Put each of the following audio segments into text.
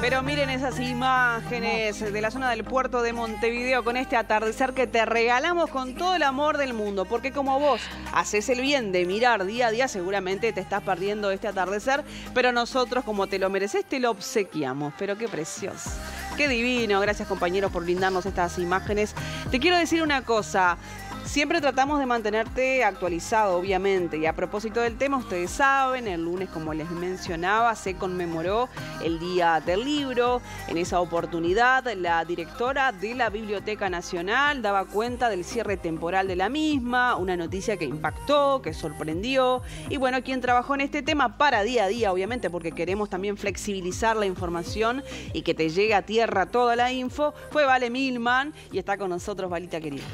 Pero miren esas imágenes de la zona del puerto de Montevideo con este atardecer que te regalamos con todo el amor del mundo. Porque como vos haces el bien de mirar día a día, seguramente te estás perdiendo este atardecer. Pero nosotros, como te lo mereces, te lo obsequiamos. Pero qué precioso. Qué divino. Gracias, compañeros, por brindarnos estas imágenes. Te quiero decir una cosa. Siempre tratamos de mantenerte actualizado, obviamente. Y a propósito del tema, ustedes saben, el lunes, como les mencionaba, se conmemoró el Día del Libro. En esa oportunidad, la directora de la Biblioteca Nacional daba cuenta del cierre temporal de la misma, una noticia que impactó, que sorprendió. Y bueno, quien trabajó en este tema para día a día, obviamente, porque queremos también flexibilizar la información y que te llegue a tierra toda la info, fue Vale Milman y está con nosotros, Valita querida.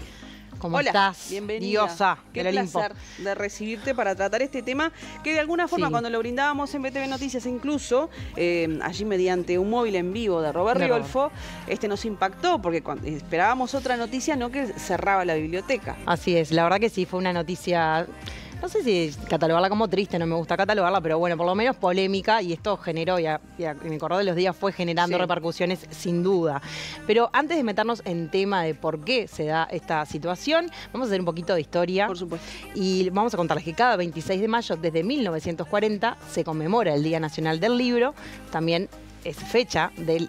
¿Cómo Hola, estás? bienvenida. Diosa Qué del Olimpo. placer de recibirte para tratar este tema que de alguna forma cuando lo brindábamos en BTV Noticias, incluso allí mediante un móvil en vivo de Robert Riolfo, nos impactó porque cuando esperábamos otra noticia, no que cerraba la biblioteca. Así es, la verdad que sí, fue una noticia... No sé si catalogarla como triste, no me gusta catalogarla, pero bueno, por lo menos polémica, y esto generó, y me acordé de los días, fue generando repercusiones sin duda. Pero antes de meternos en tema de por qué se da esta situación, vamos a hacer un poquito de historia. Por supuesto. Y vamos a contarles que cada 26 de mayo, desde 1940, se conmemora el Día Nacional del Libro. También es fecha de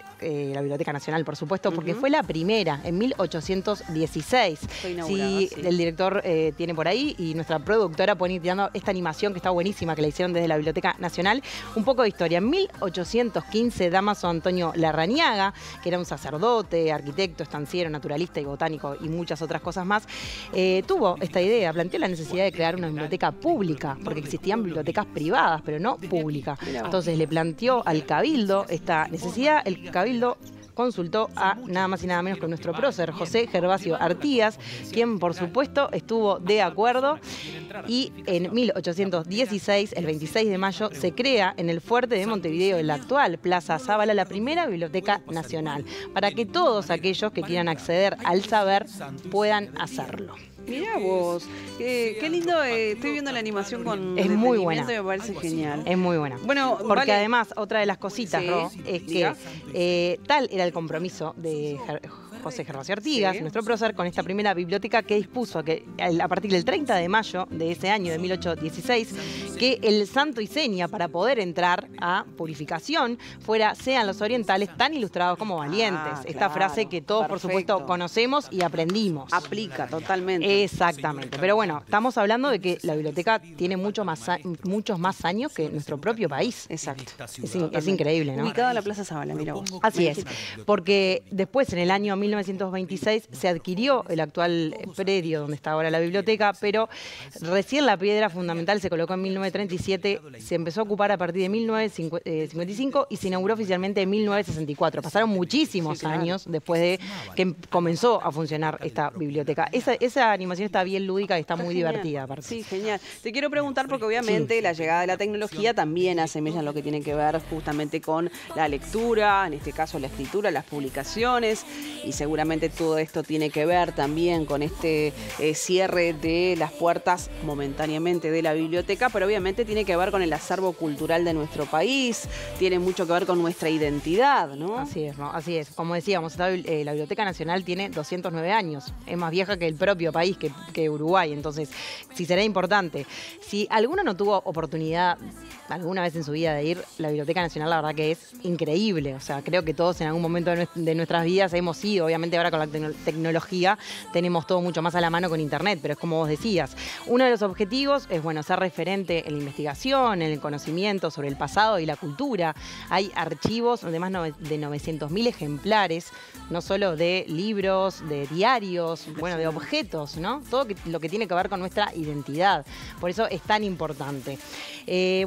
la Biblioteca Nacional, por supuesto, porque fue la primera, en 1816. Sí, el director tiene por ahí, y nuestra productora pone tirando esta animación que está buenísima, que la hicieron desde la Biblioteca Nacional. Un poco de historia. En 1815, Dámaso Antonio Larrañaga, que era un sacerdote, arquitecto, estanciero, naturalista y botánico, y muchas otras cosas más, tuvo esta idea, planteó la necesidad de crear una biblioteca pública, porque existían bibliotecas privadas, pero no públicas. Entonces le planteó al Cabildo esta necesidad. El Cabildo consultó a nada más y nada menos que nuestro prócer, José Gervasio Artigas, quien por supuesto estuvo de acuerdo, y en 1816, el 26 de mayo, se crea en el fuerte de Montevideo, en la actual Plaza Zabala, la primera Biblioteca Nacional, para que todos aquellos que quieran acceder al saber puedan hacerlo. Mirá vos, qué lindo, estoy viendo la animación con es muy buena. Me parece genial. Es muy buena. Bueno, porque además, otra de las cositas, Ro, es que tal era el compromiso de José Gervasio Artigas, nuestro prócer, con esta primera biblioteca, que dispuso que a partir del 30 de mayo de ese año, de 1816, que el santo y seña para poder entrar a purificación sean los orientales tan ilustrados como valientes. Esta frase que todos, por supuesto, conocemos y aprendimos. Aplica totalmente. Exactamente. Pero bueno, estamos hablando de que la biblioteca tiene muchos más años que nuestro propio país. Exacto. Es increíble, ¿no? Ubicada en la Plaza Zabala, mira vos. Así es. Porque después, en el año 1926, se adquirió el actual predio donde está ahora la biblioteca, pero recién la piedra fundamental se colocó en 1937, se empezó a ocupar a partir de 1955 y se inauguró oficialmente en 1964. Pasaron muchísimos años después de que comenzó a funcionar esta biblioteca. Esa animación está bien lúdica y está muy divertida, aparte. Sí, genial. Te quiero preguntar porque obviamente la llegada de la tecnología también asemella en lo que tiene que ver justamente con la lectura, en este caso la escritura, las publicaciones, y seguramente todo esto tiene que ver también con este cierre de las puertas momentáneamente de la biblioteca, pero obviamente tiene que ver con el acervo cultural de nuestro país, tiene mucho que ver con nuestra identidad, ¿no? Así es, ¿no? Así es. Como decíamos, la Biblioteca Nacional tiene 209 años, es más vieja que el propio país, que Uruguay, entonces sí será importante. Si alguno no tuvo oportunidad alguna vez en su vida de ir, la Biblioteca Nacional, la verdad que es increíble. O sea, creo que todos en algún momento de nuestras vidas hemos ido. Obviamente ahora con la tecnología tenemos todo mucho más a la mano con internet, pero es como vos decías. Uno de los objetivos es, bueno, ser referente en la investigación, en el conocimiento sobre el pasado y la cultura. Hay archivos de más de 900.000 ejemplares, no solo de libros, de diarios, bueno, de objetos, ¿no? Todo lo que tiene que ver con nuestra identidad. Por eso es tan importante.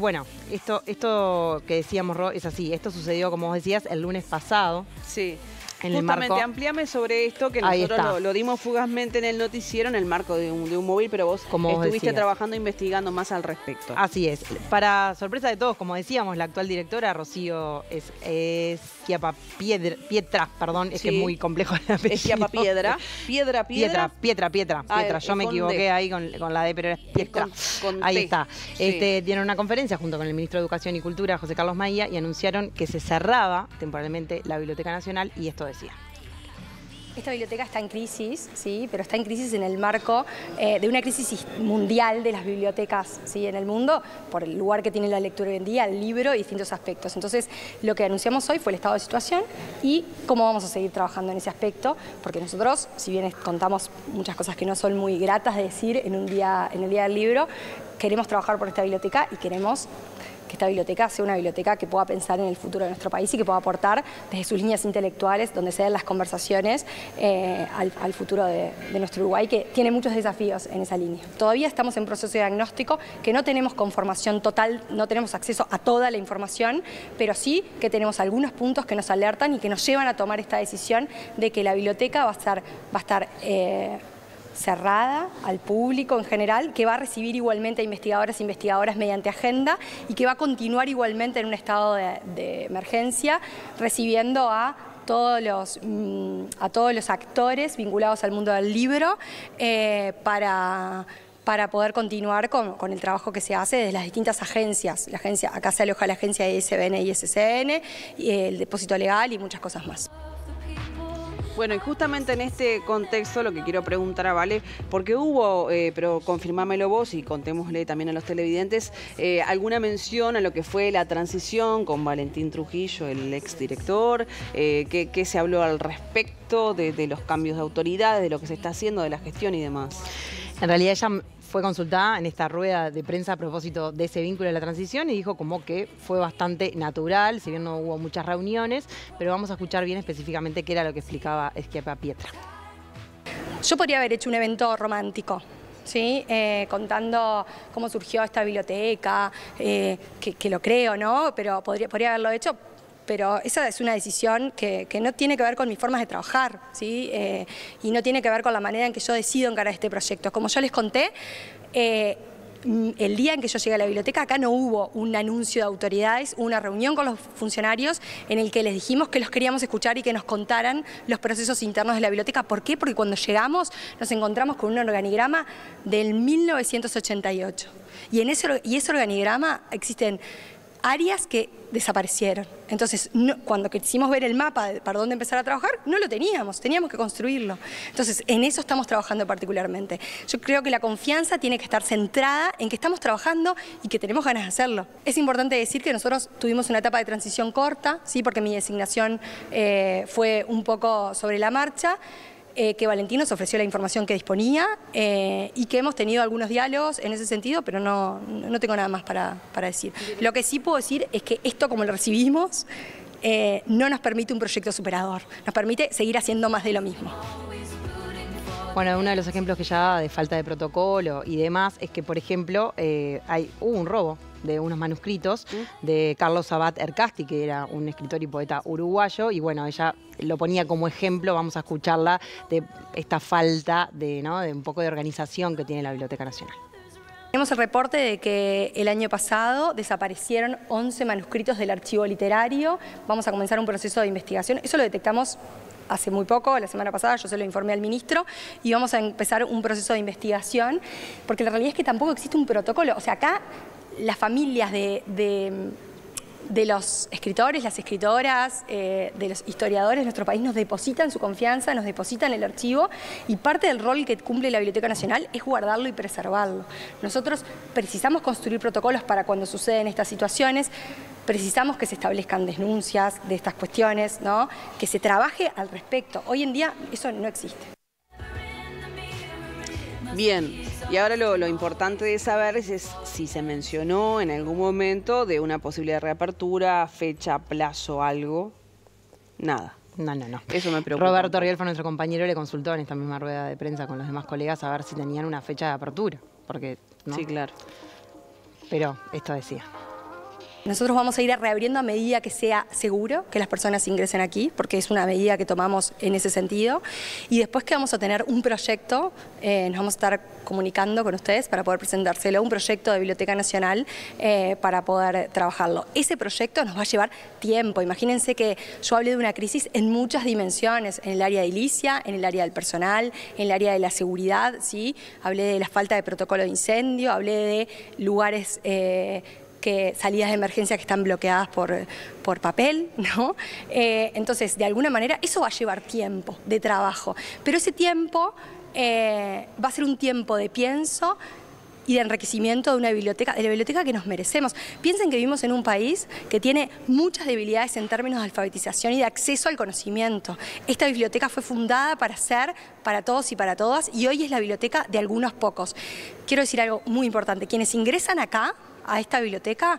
Bueno, esto que decíamos, Ro, es así. Esto sucedió, como vos decías, el lunes pasado. Sí. En el Justamente, marco, amplíame sobre esto, que ahí nosotros está. lo dimos fugazmente en el noticiero en el marco de un móvil, pero vos Como vos estuviste decías. trabajando, investigando más al respecto. Así es. Para sorpresa de todos, como decíamos, la actual directora, Rocío Pietra, perdón, es que es muy complejo el apellido. Esquiapapiedra. Pietra. Yo me equivoqué ahí con la D, pero es Pietra. Con Ahí T. está. Sí. Dieron una conferencia junto con el ministro de Educación y Cultura, José Carlos Maía, y anunciaron que se cerraba temporalmente la Biblioteca Nacional, y esto decía. Esta biblioteca está en crisis, ¿sí? Pero está en crisis en el marco de una crisis mundial de las bibliotecas, ¿sí? En el mundo, por el lugar que tiene la lectura hoy en día, el libro y distintos aspectos. Entonces, lo que anunciamos hoy fue el estado de situación y cómo vamos a seguir trabajando en ese aspecto, porque nosotros, si bien contamos muchas cosas que no son muy gratas de decir en el día del libro, queremos trabajar por esta biblioteca y queremos que esta biblioteca sea una biblioteca que pueda pensar en el futuro de nuestro país y que pueda aportar desde sus líneas intelectuales, donde se den las conversaciones al futuro de nuestro Uruguay, que tiene muchos desafíos en esa línea. Todavía estamos en proceso de diagnóstico, que no tenemos conformación total, no tenemos acceso a toda la información, pero sí que tenemos algunos puntos que nos alertan y que nos llevan a tomar esta decisión de que la biblioteca va a estar cerrada al público en general, que va a recibir igualmente a investigadoras e investigadoras mediante agenda y que va a continuar igualmente en un estado de emergencia, recibiendo a todos los actores vinculados al mundo del libro para poder continuar con el trabajo que se hace desde las distintas agencias. Acá se aloja la agencia de ISBN y ISSN, el depósito legal y muchas cosas más. Bueno, y justamente en este contexto lo que quiero preguntar a Vale, porque hubo, pero confirmámelo vos y contémosle también a los televidentes, alguna mención a lo que fue la transición con Valentín Trujillo, el exdirector, ¿qué se habló al respecto de los cambios de autoridades, de lo que se está haciendo, de la gestión y demás? En realidad ella fue consultada en esta rueda de prensa a propósito de ese vínculo de la transición y dijo como que fue bastante natural, si bien no hubo muchas reuniones, pero vamos a escuchar bien específicamente qué era lo que explicaba Esquiapapietra. Yo podría haber hecho un evento romántico, ¿sí? Contando cómo surgió esta biblioteca, que lo creo, ¿no? Pero podría haberlo hecho. Pero esa es una decisión que no tiene que ver con mis formas de trabajar, ¿sí? Y no tiene que ver con la manera en que yo decido encarar este proyecto. Como yo les conté, el día en que yo llegué a la biblioteca, acá no hubo un anuncio de autoridades, una reunión con los funcionarios en el que les dijimos que los queríamos escuchar y que nos contaran los procesos internos de la biblioteca. ¿Por qué? Porque cuando llegamos nos encontramos con un organigrama del 1988. Y en ese organigrama existen áreas que desaparecieron. Entonces, cuando quisimos ver el mapa para dónde empezar a trabajar, no lo teníamos que construirlo. Entonces, en eso estamos trabajando particularmente. Yo creo que la confianza tiene que estar centrada en que estamos trabajando y que tenemos ganas de hacerlo. Es importante decir que nosotros tuvimos una etapa de transición corta, ¿sí? Porque mi designación fue un poco sobre la marcha, que Valentín nos ofreció la información que disponía y que hemos tenido algunos diálogos en ese sentido, pero no tengo nada más para decir. Lo que sí puedo decir es que esto, como lo recibimos, no nos permite un proyecto superador, nos permite seguir haciendo más de lo mismo. Bueno, uno de los ejemplos que ya daba de falta de protocolo y demás es que, por ejemplo, hubo un robo de unos manuscritos de Carlos Sabat Ercasti, que era un escritor y poeta uruguayo, y bueno, ella lo ponía como ejemplo, vamos a escucharla, de esta falta de un poco de organización que tiene la Biblioteca Nacional. Tenemos el reporte de que el año pasado desaparecieron 11 manuscritos del archivo literario. Vamos a comenzar un proceso de investigación. Eso lo detectamos hace muy poco, la semana pasada, yo se lo informé al ministro, y vamos a empezar un proceso de investigación, porque la realidad es que tampoco existe un protocolo. O sea, acá las familias de los escritores, las escritoras, de los historiadores de nuestro país nos depositan su confianza, nos depositan el archivo, y parte del rol que cumple la Biblioteca Nacional es guardarlo y preservarlo. Nosotros precisamos construir protocolos para cuando suceden estas situaciones, precisamos que se establezcan denuncias de estas cuestiones, ¿no? Que se trabaje al respecto. Hoy en día eso no existe. Bien, y ahora lo importante de saber es si se mencionó en algún momento de una posible reapertura, fecha, plazo, algo. Nada. No. Eso me preocupa. Roberto Rielfo, nuestro compañero, le consultó en esta misma rueda de prensa con los demás colegas a ver si tenían una fecha de apertura. Porque, ¿no? Sí, claro. Pero esto decía. Nosotros vamos a ir reabriendo a medida que sea seguro que las personas ingresen aquí, porque es una medida que tomamos en ese sentido. Y después que vamos a tener un proyecto, nos vamos a estar comunicando con ustedes para poder presentárselo, un proyecto de Biblioteca Nacional para poder trabajarlo. Ese proyecto nos va a llevar tiempo. Imagínense que yo hablé de una crisis en muchas dimensiones, en el área edilicia, en el área del personal, en el área de la seguridad, ¿sí? Hablé de la falta de protocolo de incendio, hablé de lugares... salidas de emergencia que están bloqueadas por papel, ¿no? Entonces, de alguna manera, eso va a llevar tiempo de trabajo, pero ese tiempo va a ser un tiempo de pienso y de enriquecimiento de la biblioteca que nos merecemos. Piensen que vivimos en un país que tiene muchas debilidades en términos de alfabetización y de acceso al conocimiento. Esta biblioteca fue fundada para ser para todos y para todas, y hoy es la biblioteca de algunos pocos. Quiero decir algo muy importante: quienes ingresan acá, a esta biblioteca,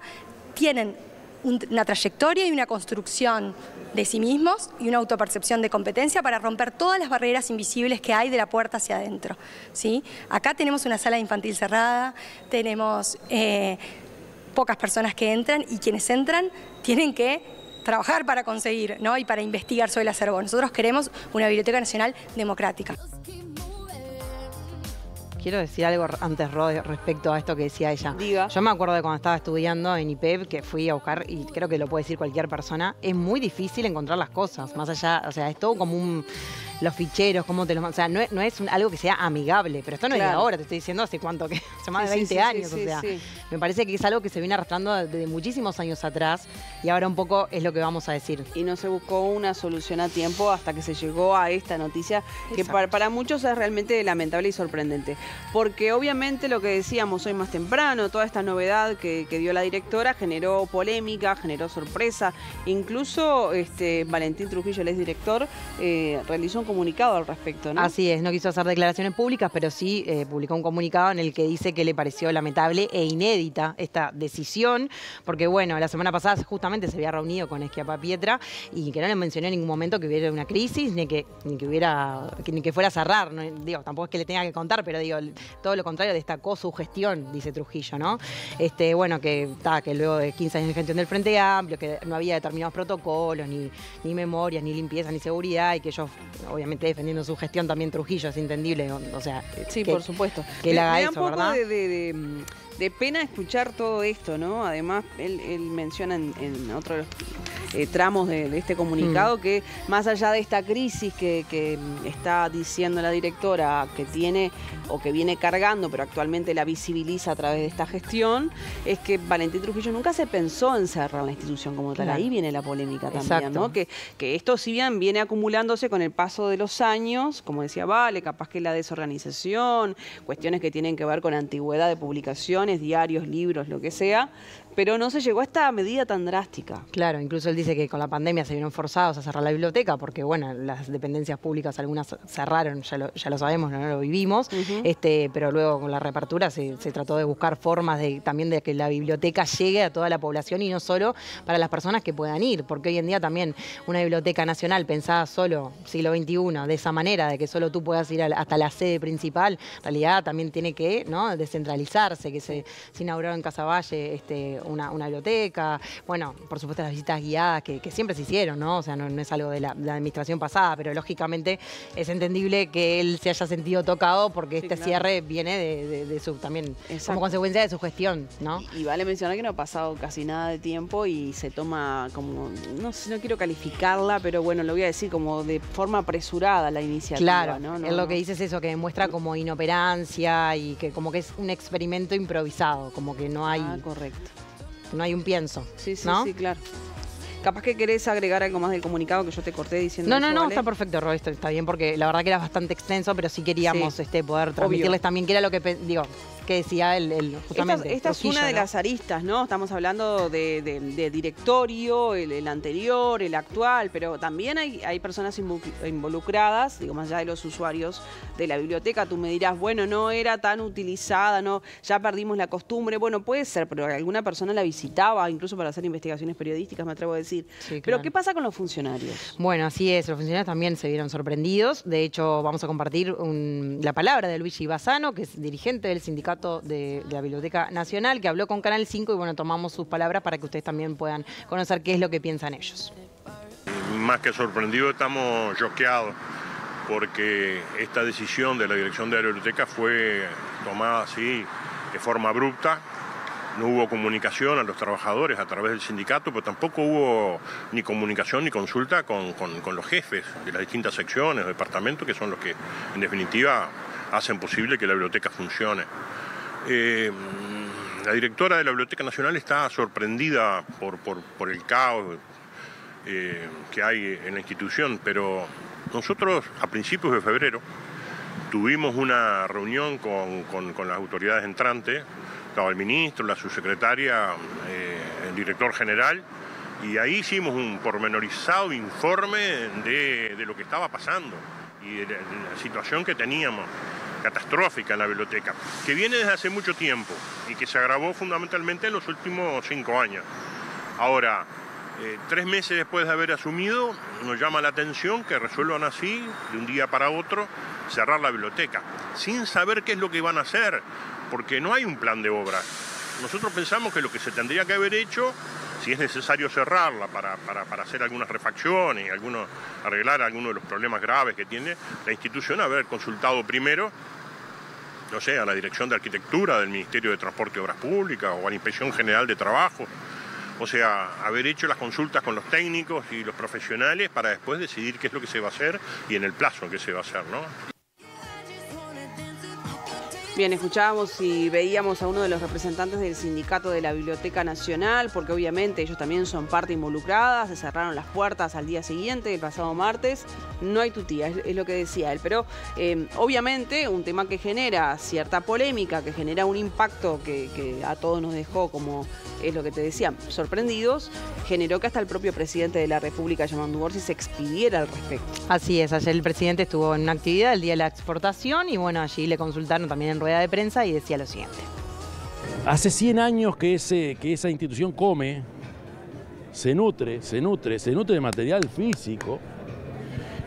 tienen una trayectoria y una construcción de sí mismos y una autopercepción de competencia para romper todas las barreras invisibles que hay de la puerta hacia adentro, ¿sí? Acá tenemos una sala infantil cerrada, tenemos pocas personas que entran, y quienes entran tienen que trabajar para conseguir, ¿no? Y para investigar sobre el acervo. Nosotros queremos una Biblioteca Nacional democrática. Quiero decir algo antes, Ro, respecto a esto que decía ella. Diga. Yo me acuerdo de cuando estaba estudiando en IPEP, que fui a buscar, y creo que lo puede decir cualquier persona, es muy difícil encontrar las cosas, más allá, o sea, es todo como los ficheros, cómo te los... O sea, no es algo que sea amigable, pero esto no es de ahora, te estoy diciendo hace cuánto, que hace más de 20 años, o sea, me parece que es algo que se viene arrastrando desde muchísimos años atrás, y ahora un poco es lo que vamos a decir. Y no se buscó una solución a tiempo hasta que se llegó a esta noticia, que para muchos es realmente lamentable y sorprendente, porque obviamente lo que decíamos hoy más temprano, toda esta novedad que dio la directora generó polémica, generó sorpresa, incluso Valentín Trujillo, el exdirector, realizó un comunicado al respecto, ¿no? Así es, no quiso hacer declaraciones públicas, pero sí publicó un comunicado en el que dice que le pareció lamentable e inédita esta decisión, porque bueno, la semana pasada justamente se había reunido con Schiappa-Pietra y que no le mencionó en ningún momento que hubiera una crisis, ni que fuera a cerrar, ¿no? Digo, tampoco es que le tenga que contar, pero digo, todo lo contrario, destacó su gestión, dice Trujillo, ¿no? Bueno, que luego de 15 años de gestión del Frente Amplio, que no había determinados protocolos, ni memorias, ni limpieza, ni seguridad, y que ellos, obviamente defendiendo su gestión, también Trujillo, es entendible, o sea... Sí, por supuesto. Que le haga eso, un poco ¿verdad? De pena escuchar todo esto, ¿no? Además, él menciona en otros tramos de este comunicado que más allá de esta crisis que está diciendo la directora que tiene o que viene cargando, pero actualmente la visibiliza a través de esta gestión, es que Valentín Trujillo nunca se pensó en cerrar la institución como tal. Ahí viene la polémica también, ¿no? Que esto, si bien viene acumulándose con el paso de los años, como decía Vale, capaz que la desorganización, cuestiones que tienen que ver con antigüedad de publicaciones, diarios, libros, lo que sea, pero no se llegó a esta medida tan drástica. Claro, incluso él dice que con la pandemia se vieron forzados a cerrar la biblioteca porque, bueno, las dependencias públicas algunas cerraron, ya lo sabemos, no lo vivimos, pero luego con la reapertura se trató de buscar formas también de que la biblioteca llegue a toda la población y no solo para las personas que puedan ir, porque hoy en día también una biblioteca nacional pensada solo siglo XXI, de esa manera, de que solo tú puedas ir hasta la sede principal, en realidad también tiene que, ¿no?, descentralizarse, que se inauguró en Casaballe una biblioteca, bueno, por supuesto las visitas guiadas que siempre se hicieron, ¿no? O sea, no es algo de la administración pasada, pero lógicamente es entendible que él se haya sentido tocado porque este cierre viene de su también como consecuencia de su gestión, ¿no? Y vale mencionar que no ha pasado casi nada de tiempo y se toma como, no quiero calificarla, pero bueno, lo voy a decir como de forma apresurada la iniciativa. Claro, ¿no? Él lo que dice es eso, que demuestra como inoperancia y que como que es un experimento improvisado, como que no hay... correcto. No hay un pienso, sí, ¿no? Sí, claro. Capaz que querés agregar algo más del comunicado que yo te corté diciendo eso, No, ¿vale? está perfecto, Ro, está bien, porque la verdad que era bastante extenso, pero sí queríamos poder transmitirles también que era lo que, que decía justamente. Esta es una de las aristas, ¿no? Estamos hablando de directorio, el anterior, el actual, pero también hay personas involucradas, digo, más allá de los usuarios de la biblioteca. Tú me dirás, bueno, no era tan utilizada, no, ya perdimos la costumbre. Bueno, puede ser, pero alguna persona la visitaba, incluso para hacer investigaciones periodísticas, me atrevo a decir. Sí, claro. Pero ¿qué pasa con los funcionarios? Bueno, así es, los funcionarios también se vieron sorprendidos. De hecho, vamos a compartir la palabra de Luigi Bassano, que es dirigente del sindicato sindicato de la Biblioteca Nacional, que habló con Canal 5 y bueno, tomamos sus palabras para que ustedes también puedan conocer qué es lo que piensan ellos. Más que sorprendido, estamos choqueados porque esta decisión de la dirección de la biblioteca fue tomada así de forma abrupta. No hubo comunicación a los trabajadores a través del sindicato, pero tampoco hubo ni comunicación ni consulta con los jefes de las distintas secciones o departamentos, que son los que en definitiva hacen posible que la biblioteca funcione. La directora de la Biblioteca Nacional está sorprendida por el caos que hay en la institución, pero nosotros a principios de febrero tuvimos una reunión con las autoridades entrantes. Estaba el ministro, la subsecretaria, el director general, y ahí hicimos un pormenorizado informe de lo que estaba pasando y de la situación que teníamos, catastrófica en la biblioteca, que viene desde hace mucho tiempo y que se agravó fundamentalmente en los últimos 5 años. Ahora, 3 meses después de haber asumido, nos llama la atención que resuelvan así, de un día para otro, cerrar la biblioteca, sin saber qué es lo que van a hacer, porque no hay un plan de obra. Nosotros pensamos que lo que se tendría que haber hecho, si es necesario cerrarla para hacer algunas refacciones y arreglar algunos de los problemas graves que tiene la institución, haber consultado primero, no sé, a la Dirección de Arquitectura del Ministerio de Transporte y Obras Públicas o a la Inspección General de Trabajo. O sea, haber hecho las consultas con los técnicos y los profesionales para después decidir qué es lo que se va a hacer y en el plazo en que se va a hacer, ¿no? Bien, escuchábamos y veíamos a uno de los representantes del sindicato de la Biblioteca Nacional, porque obviamente ellos también son parte involucrada, se cerraron las puertas al día siguiente, el pasado martes, no hay tutía, es lo que decía él, pero obviamente un tema que genera cierta polémica, que genera un impacto que a todos nos dejó, como es lo que te decía, sorprendidos, generó que hasta el propio presidente de la República, Yamandu Orsi, se expidiera al respecto. Así es, ayer el presidente estuvo en una actividad el día de la exportación y bueno, allí le consultaron también en rueda de prensa y decía lo siguiente. Hace 100 años que esa institución come, se nutre de material físico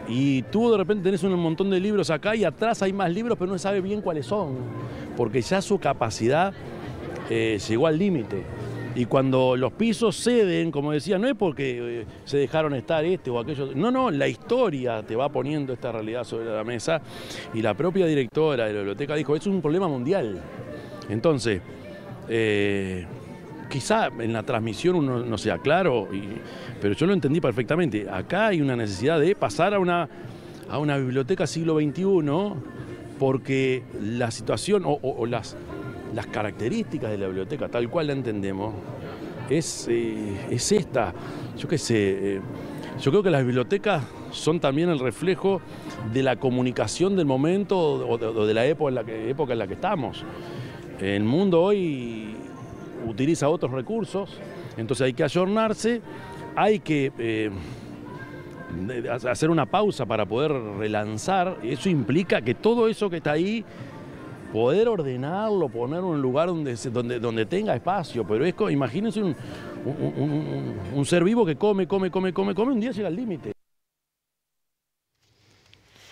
y tú de repente tenés un montón de libros acá y atrás hay más libros pero no se sabe bien cuáles son, porque ya su capacidad llegó al límite. Y cuando los pisos ceden, como decía, no es porque se dejaron estar este o aquello, no, la historia te va poniendo esta realidad sobre la mesa y la propia directora de la biblioteca dijo, es un problema mundial. Entonces, quizá en la transmisión uno no sea claro, pero yo lo entendí perfectamente. Acá hay una necesidad de pasar a una biblioteca siglo XXI porque la situación o las características de la biblioteca, tal cual la entendemos, es esta. Yo qué sé, yo creo que las bibliotecas son también el reflejo de la comunicación del momento o de la época en la que estamos. El mundo hoy utiliza otros recursos, entonces hay que ayornarse, hay que hacer una pausa para poder relanzar. Eso implica que todo eso que está ahí poder ordenarlo, ponerlo en un lugar donde tenga espacio, pero es, imagínense un ser vivo que come, un día llega al límite.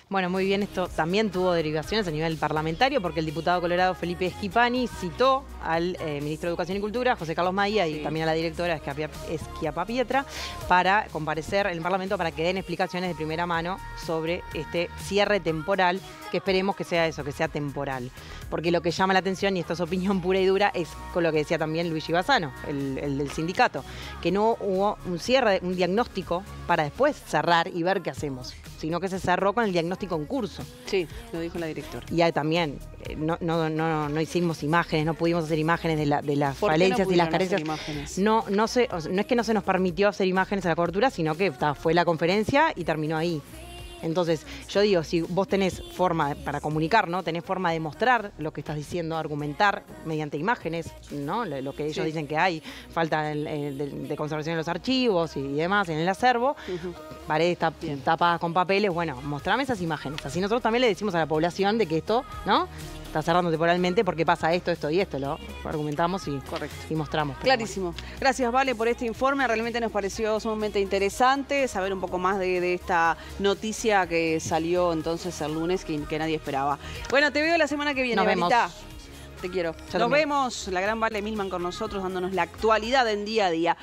Bueno, muy bien, esto también tuvo derivaciones a nivel parlamentario porque el diputado colorado Felipe Schifani citó al ministro de Educación y Cultura, José Carlos Maía, y también a la directora Schiappa-Pietra para comparecer en el Parlamento para que den explicaciones de primera mano sobre este cierre temporal, que esperemos que sea eso, que sea temporal. Porque lo que llama la atención, y esto es opinión pura y dura, es con lo que decía también Luigi Bassano, el del sindicato, que no hubo un cierre, un diagnóstico para después cerrar y ver qué hacemos, sino que se cerró con el diagnóstico en curso. Sí, lo dijo la directora. Y también no hicimos imágenes, no pudimos hacer imágenes de las falencias y las carencias. No es que no se nos permitió hacer imágenes a la cobertura, sino que fue la conferencia y terminó ahí. Entonces, yo digo, si vos tenés forma para comunicar, ¿no? Tenés forma de mostrar lo que estás diciendo, argumentar mediante imágenes, ¿no? Lo que ellos dicen que hay, falta de conservación de los archivos y demás en el acervo, paredes tapadas con papeles, bueno, mostrame esas imágenes. Así nosotros también le decimos a la población de que esto, ¿no? Está cerrando temporalmente porque pasa esto y esto, lo argumentamos y mostramos. Clarísimo. Bueno. Gracias, Vale, por este informe. Realmente nos pareció sumamente interesante saber un poco más de esta noticia que salió entonces el lunes que nadie esperaba. Bueno, te veo la semana que viene, Nos vemos. Te quiero. Nos también. vemos. La gran Vale Milman con nosotros dándonos la actualidad en día a día.